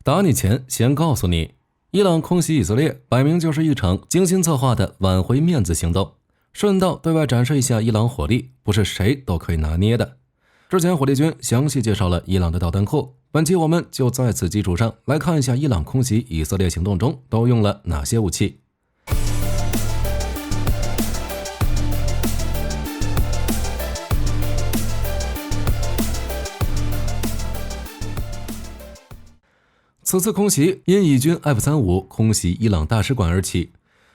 打你前先告诉你，伊朗空袭以色列，摆明就是一场精心策划的挽回面子行动，顺道对外展示一下伊朗火力，不是谁都可以拿捏的。之前火力军详细介绍了伊朗的导弹库，本期我们就在此基础上来看一下伊朗空袭以色列行动中都用了哪些武器。此次空袭因以军 F-35 空袭伊朗大使馆而起，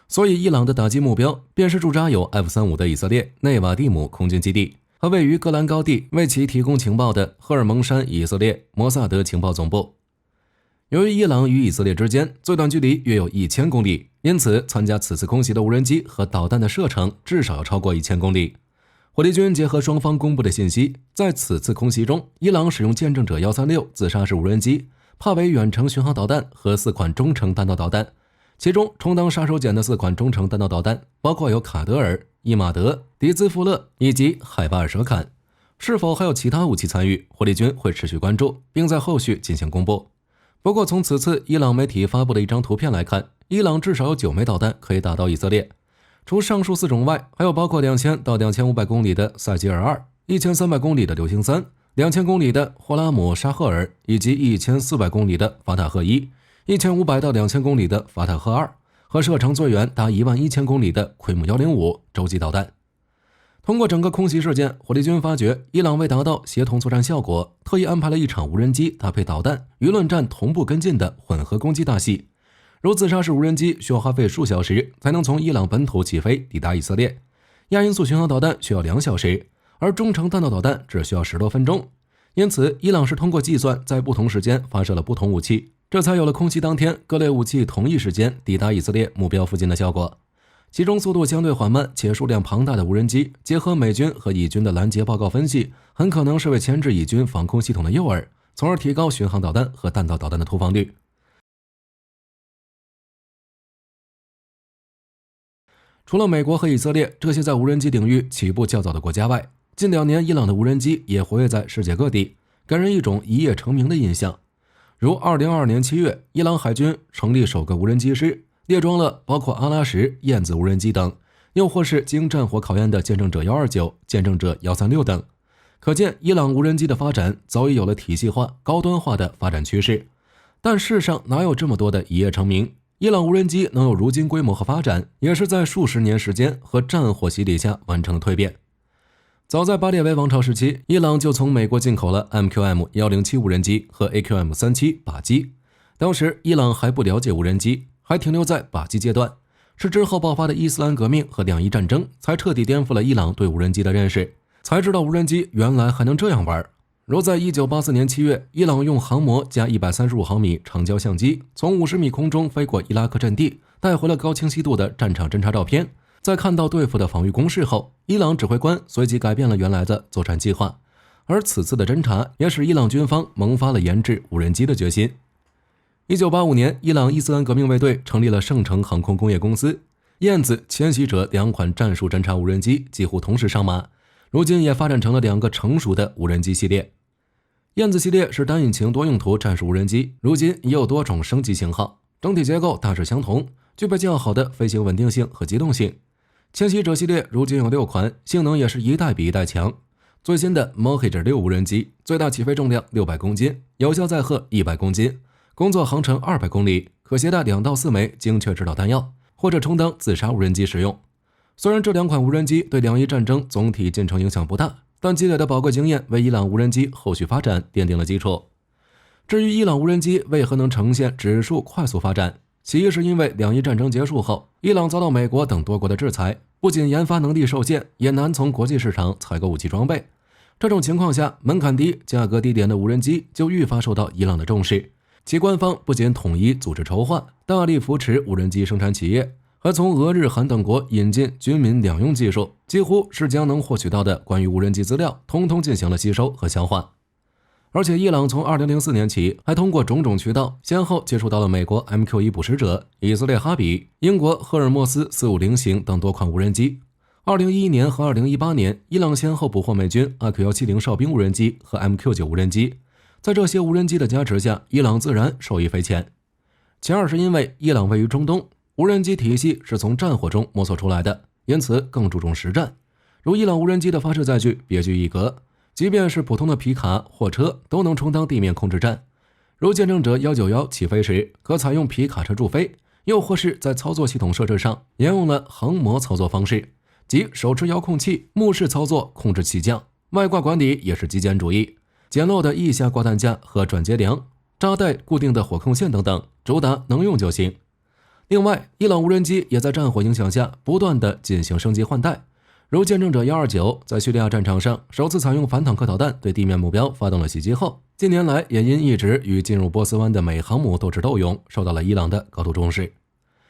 所以伊朗的打击目标便是驻扎有 F-35 的以色列内瓦蒂姆空军基地和位于戈兰高地为其提供情报的赫尔蒙山以色列摩萨德情报总部。由于伊朗与以色列之间最短距离约有1000公里，因此参加此次空袭的无人机和导弹的射程至少要超过1000公里。火力军结合双方公布的信息，在此次空袭中，伊朗使用见证者136自杀式无人机、帕维远程巡航导弹和4款中程弹道导弹，其中充当杀手锏的4款中程弹道导弹包括有卡德尔、伊马德、迪兹富勒以及海巴尔舍坎。是否还有其他武器参与，火力军会持续关注，并在后续进行公布。不过从此次伊朗媒体发布的一张图片来看，伊朗至少有9枚导弹可以打到以色列。除上述4种外，还有包括2000到2500公里的塞吉尔2、1300公里的流星3、2000公里的霍拉姆沙赫尔以及1400公里的法塔赫1、1500到2000公里的法塔赫2和射程最远达11000公里的奎姆105洲际导弹。通过整个空袭事件，火力军发觉伊朗为达到协同作战效果，特意安排了一场无人机搭配导弹、舆论战同步跟进的混合攻击大戏。如自杀式无人机需要花费数小时才能从伊朗本土起飞抵达以色列，亚音速巡航导弹需要2小时，而中程弹道导弹只需要10多分钟。因此伊朗是通过计算在不同时间发射了不同武器，这才有了空袭当天各类武器同一时间抵达以色列目标附近的效果。其中速度相对缓慢且数量庞大的无人机，结合美军和以军的拦截报告分析，很可能是为牵制以军防空系统的诱饵，从而提高巡航导弹和弹道导弹的投放率。除了美国和以色列这些在无人机领域起步较早的国家外，近2年伊朗的无人机也活跃在世界各地，给人一种一夜成名的印象。如2022年7月，伊朗海军成立首个无人机师，列装了包括阿拉什、燕子无人机等，又或是经战火考验的见证者129、见证者136等。可见伊朗无人机的发展早已有了体系化、高端化的发展趋势。但世上哪有这么多的一夜成名？伊朗无人机能有如今规模和发展，也是在数十年时间和战火洗礼下完成的蜕变。早在巴列维王朝时期，伊朗就从美国进口了 MQM-107 无人机和 AQM-37 靶机。当时伊朗还不了解无人机，还停留在靶机阶段，是之后爆发的伊斯兰革命和两伊战争才彻底颠覆了伊朗对无人机的认识，才知道无人机原来还能这样玩。如在1984年7月，伊朗用航模加135毫米长焦相机从50米空中飞过伊拉克阵地，带回了高清晰度的战场侦察照片。在看到对付的防御工事后，伊朗指挥官随即改变了原来的作战计划，而此次的侦察也使伊朗军方萌发了研制无人机的决心。1985年，伊朗伊斯兰革命卫队成立了圣城航空工业公司，燕子、迁徙者2款战术侦察无人机几乎同时上马，如今也发展成了2个成熟的无人机系列。燕子系列是单引擎多用途战术无人机，如今也有多种升级型号，整体结构大致相同，具备较好的飞行稳定性和机动性。迁徙者系列如今有6款，性能也是一代比一代强。最新的 Mohijer-6 无人机最大起飞重量600公斤，有效载荷100公斤，工作航程200公里，可携带2到4枚精确制导弹药，或者充当自杀无人机使用。虽然这2款无人机对两伊战争总体进程影响不大，但积累的宝贵经验为伊朗无人机后续发展奠定了基础。至于伊朗无人机为何能呈现指数快速发展，其一是因为两伊战争结束后，伊朗遭到美国等多国的制裁，不仅研发能力受限，也难从国际市场采购武器装备。这种情况下，门槛低、价格低廉的无人机就愈发受到伊朗的重视。其官方不仅统一组织筹划，大力扶持无人机生产企业，还从俄日韩等国引进军民两用技术，几乎是将能获取到的关于无人机资料通通进行了吸收和消化。而且伊朗从2004年起还通过种种渠道先后接触到了美国 MQ-1 捕食者、以色列哈比、英国赫尔墨斯450型等多款无人机。2011年和2018年，伊朗先后捕获美军 AQ-170 哨兵无人机和 MQ-9 无人机，在这些无人机的加持下，伊朗自然受益匪浅。其二是因为伊朗位于中东，无人机体系是从战火中摸索出来的，因此更注重实战。如伊朗无人机的发射载具别具一格，即便是普通的皮卡、货车都能充当地面控制站。如见证者191起飞时，可采用皮卡车助飞，又或是在操作系统设置上沿用了横模操作方式，即手持遥控器目视操作控制起降。外挂管理也是极简主义，简陋的翼下挂弹架和转接梁、扎带固定的火控线等等，主打能用就行。另外，伊朗无人机也在战火影响下不断地进行升级换代。如见证者129在叙利亚战场上首次采用反坦克导弹对地面目标发动了袭击后，近年来也因一直与进入波斯湾的美航母斗智斗勇，受到了伊朗的高度重视。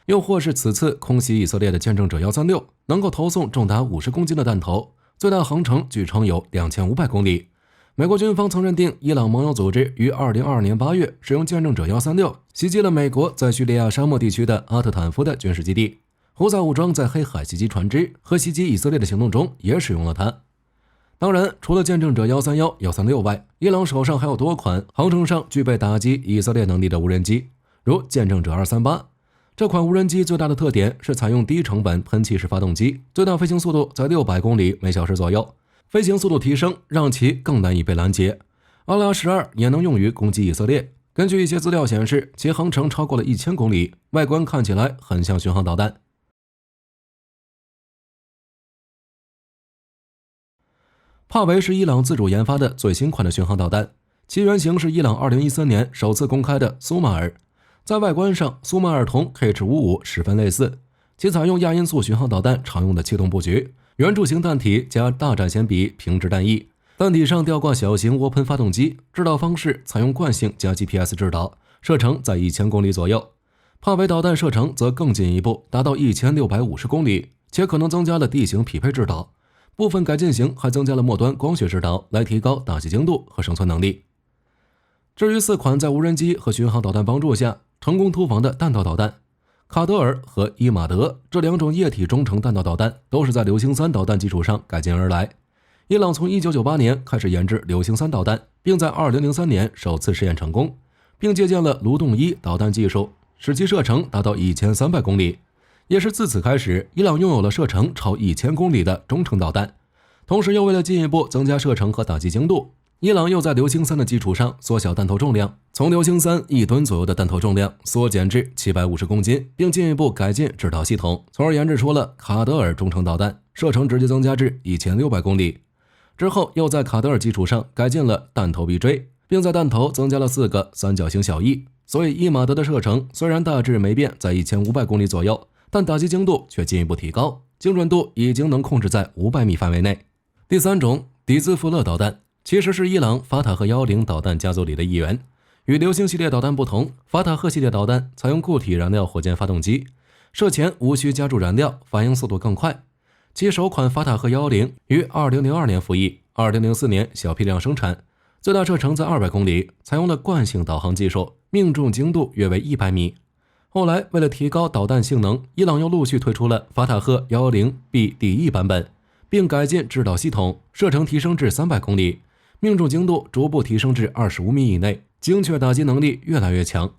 又或是此次空袭以色列的见证者136能够投送重达50公斤的弹头，最大航程据称有2500公里。美国军方曾认定伊朗盟友组织于2022年8月使用见证者136袭击了美国在叙利亚沙漠地区的阿特坦夫的军事基地。胡塞武装在黑海袭击船只和袭击以色列的行动中也使用了它。当然，除了见证者131、136外，伊朗手上还有多款航程上具备打击以色列能力的无人机，如见证者238。这款无人机最大的特点是采用低成本喷气式发动机，最大飞行速度在600公里每小时左右，飞行速度提升让其更难以被拦截。阿拉12也能用于攻击以色列。根据一些资料显示，其航程超过了1000公里，外观看起来很像巡航导弹。帕维是伊朗自主研发的最新款的巡航导弹，其原型是伊朗2013年首次公开的苏马尔。在外观上，苏马尔同 H55十分类似，其采用亚音速巡航导弹常用的气动布局，圆柱形弹体加大展弦比平直弹翼，弹体上吊挂小型涡喷发动机，制导方式采用惯性加 GPS 制导，射程在1000公里左右。帕维导弹射程则更进一步，达到1650公里，且可能增加了地形匹配制导。部分改进型还增加了末端光学制导，来提高打击精度和生存能力。至于4款在无人机和巡航导弹帮助下成功突防的弹道导弹，卡德尔和伊马德这2种液体中程弹道导弹都是在流星3导弹基础上改进而来。伊朗从1998年开始研制流星3导弹，并在2003年首次试验成功，并借鉴了卢洞1导弹技术，使其射程达到1300公里。也是自此开始，伊朗拥有了射程超1000公里的中程导弹。同时又为了进一步增加射程和打击精度，伊朗又在流星3的基础上缩小弹头重量，从流星31吨左右的弹头重量缩减至750公斤，并进一步改进制导系统，从而研制出了卡德尔中程导弹，射程直接增加至1600公里。之后又在卡德尔基础上改进了弹头臂锥，并在弹头增加了4个三角形小翼，所以伊马德的射程虽然大致没变，在1500公里左右，但打击精度却进一步提高，精准度已经能控制在500米范围内。第3种迪兹夫勒导弹其实是伊朗法塔赫110导弹家族里的一员。与流星系列导弹不同，法塔赫系列导弹采用固体燃料火箭发动机，射前无需加注燃料，反应速度更快。其首款法塔赫110于2002年服役，2004年小批量生产，最大射程在200公里，采用了惯性导航技术，命中精度约为100米。后来为了提高导弹性能，伊朗又陆续推出了法塔赫 110BDE 版本，并改进制导系统，射程提升至300公里，命中精度逐步提升至25米以内，精确打击能力越来越强。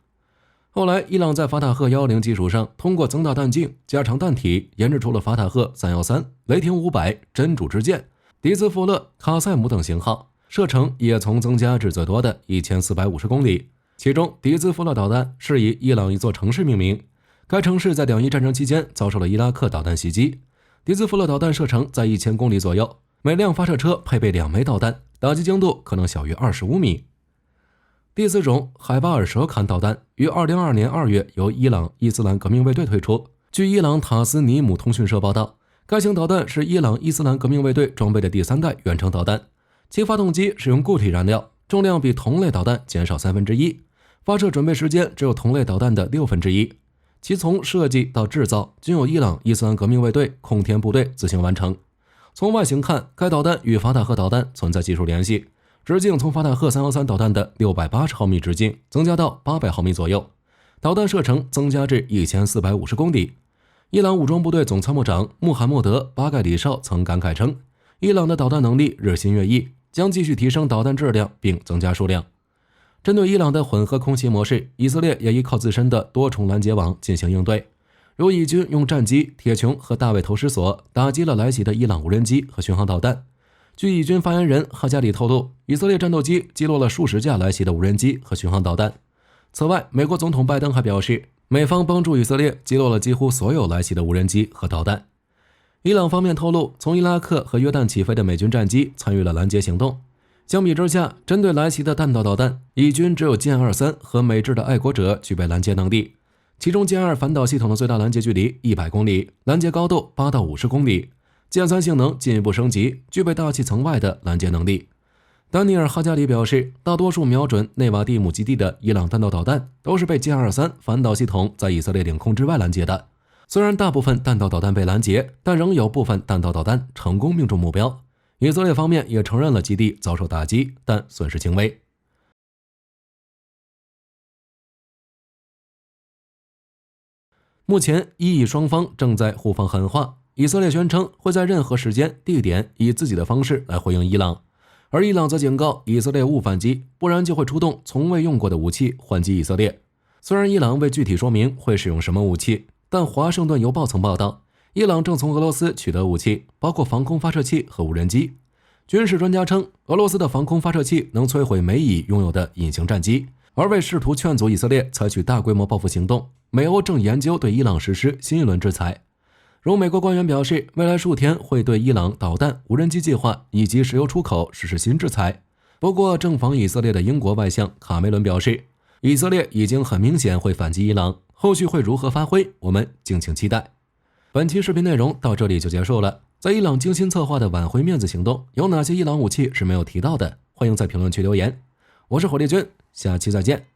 后来伊朗在法塔赫110基础上，通过增大弹径、加长弹体，研制出了法塔赫313、雷霆500、真主之剑、迪兹夫勒、卡塞姆等型号，射程也从增加至最多的1450公里。其中迪兹夫勒导弹是以伊朗一座城市命名，该城市在两伊战争期间遭受了伊拉克导弹袭击。迪兹夫勒导弹射程在1000公里左右，每辆发射车配备2枚导弹，打击精度可能小于25米。第4种海巴尔舍坎导弹于2022年2月由伊朗伊斯兰革命卫队推出。据伊朗塔斯尼姆通讯社报道，该型导弹是伊朗伊斯兰革命卫队装备的第3代远程导弹，其发动机使用固体燃料，重量比同类导弹减少1/3，发射准备时间只有同类导弹的1/6，其从设计到制造均由伊朗伊斯兰革命卫队空天部队自行完成。从外形看，该导弹与法塔赫导弹存在技术联系，直径从法塔赫313导弹的680毫米直径增加到800毫米左右，导弹射程增加至1450公里。伊朗武装部队总参谋长穆罕默德·巴盖里绍曾感慨称，伊朗的导弹能力日新月异，将继续提升导弹质量并增加数量。针对伊朗的混合空袭模式，以色列也依靠自身的多重拦截网进行应对。如以军用战机、铁穹和大卫投石索打击了来袭的伊朗无人机和巡航导弹。据以军发言人哈加里透露，以色列战斗机击落了数十架来袭的无人机和巡航导弹。此外，美国总统拜登还表示，美方帮助以色列击落了几乎所有来袭的无人机和导弹。伊朗方面透露，从伊拉克和约旦起飞的美军战机参与了拦截行动。相比之下，针对来袭的弹道导弹，以军只有歼23和美制的爱国者具备拦截能力。其中歼2反导系统的最大拦截距离100公里，拦截高度8到50公里。歼3性能进一步升级，具备大气层外的拦截能力。丹尼尔·哈加里表示，大多数瞄准内瓦蒂姆基地的伊朗弹道导弹都是被歼23反导系统在以色列领空之外拦截的。虽然大部分弹道导弹被拦截，但仍有部分弹道导弹成功命中目标。以色列方面也承认了基地遭受打击，但损失轻微。目前，伊以双方正在互放狠话。以色列宣称会在任何时间、地点以自己的方式来回应伊朗，而伊朗则警告以色列勿反击，不然就会出动从未用过的武器还击以色列。虽然伊朗未具体说明会使用什么武器，但《华盛顿邮报》曾报道，伊朗正从俄罗斯取得武器，包括防空发射器和无人机。军事专家称，俄罗斯的防空发射器能摧毁美以拥有的隐形战机。而为试图劝阻以色列采取大规模报复行动，美欧正研究对伊朗实施新一轮制裁。如美国官员表示，未来数天会对伊朗导弹、无人机计划以及石油出口实施新制裁。不过，正访以色列的英国外相卡梅伦表示，以色列已经很明显会反击伊朗，后续会如何发挥，我们敬请期待。本期视频内容到这里就结束了。在伊朗精心策划的挽回面子行动，有哪些伊朗武器是没有提到的？欢迎在评论区留言。我是火力军，下期再见。